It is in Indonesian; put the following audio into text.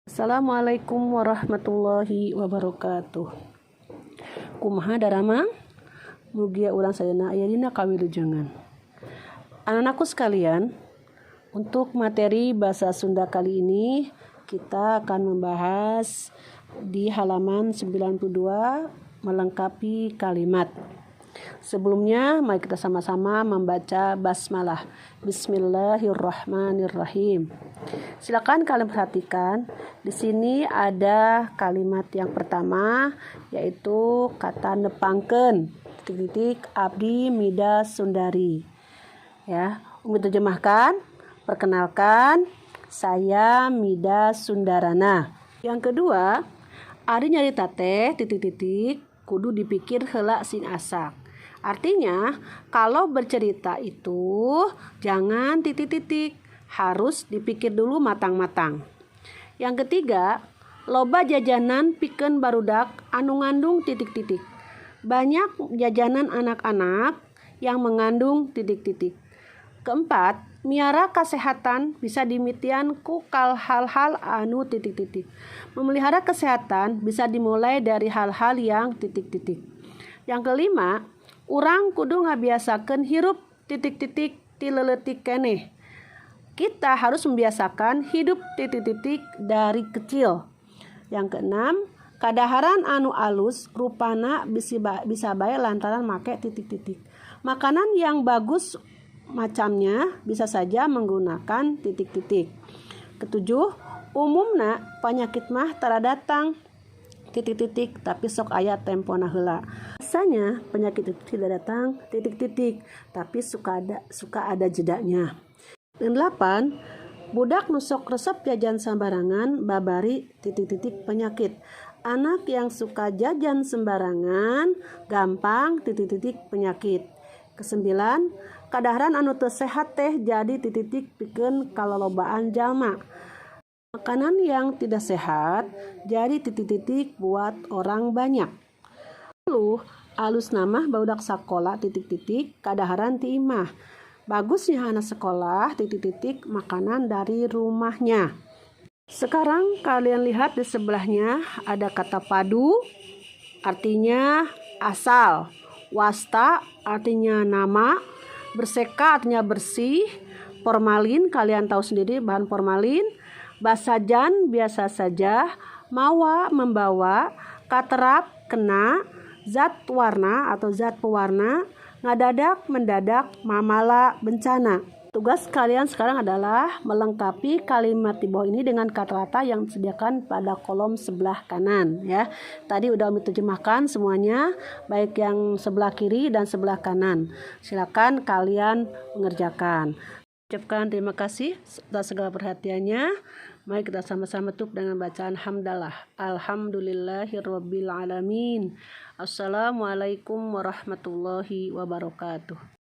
Assalamualaikum warahmatullahi wabarakatuh. Kumaha darama? Mugia urang sadayana aya dina kawilujengan. Anak-anakku sekalian, untuk materi bahasa Sunda kali ini kita akan membahas di halaman 92 melengkapi kalimat. Sebelumnya, mari kita sama-sama membaca basmalah. Bismillahirrahmanirrahim. Silakan kalian perhatikan. Di sini ada kalimat yang pertama, yaitu kata nepangkeun. Abdi Mida Sundari. Ya, Umi terjemahkan. Perkenalkan, saya Mida Sundarana. Yang kedua, ari nyarita teh kudu dipikir heula sing asak. Artinya, kalau bercerita itu jangan harus dipikir dulu matang-matang. Yang ketiga, loba jajanan pikeun barudak anu ngandung Banyak jajanan anak-anak yang mengandung Keempat, miara kesehatan bisa dimitian ku hal-hal anu Memelihara kesehatan bisa dimulai dari hal-hal yang Yang kelima, urang kudu ngabiasakeun hirup ti leuletik keneh. Kita harus membiasakan hidup dari kecil. Yang keenam, kadaharan anu alus rupana bisa bae lantaran make Makanan yang bagus macamnya bisa saja menggunakan Ketujuh, umumna penyakit mah tara datang tapi sok aya tempona heula. Biasanya penyakit itu tidak datang tapi suka ada jedanya. Dan 8, budak nusok resep jajan sembarangan babari penyakit. Anak yang suka jajan sembarangan gampang penyakit. Kesembilan, kadaharan anu teu sehat teh jadi pikeun kalolobaan jalma. Makanan yang tidak sehat jadi buat orang banyak. Lalu alus nama barudak sakola kadaharan ti imah. Bagusnya anak sekolah makanan dari rumahnya. Sekarang kalian lihat di sebelahnya ada kata padu artinya asal, wasta artinya nama, berseka artinya bersih, formalin kalian tahu sendiri bahan formalin, basajan biasa saja, mawa membawa, katerap kena, zat warna atau zat pewarna, ngadadak mendadak, mamala bencana. Tugas kalian sekarang adalah melengkapi kalimat di bawah ini dengan kata-kata yang disediakan pada kolom sebelah kanan ya. Tadi udah Umi terjemahkan semuanya, baik yang sebelah kiri dan sebelah kanan. Silakan kalian mengerjakan. Ucapkan terima kasih atas segala perhatiannya. Mari kita sama-sama tutup dengan bacaan hamdalah. Alhamdulillahirrabbilalamin. Assalamualaikum warahmatullahi wabarakatuh.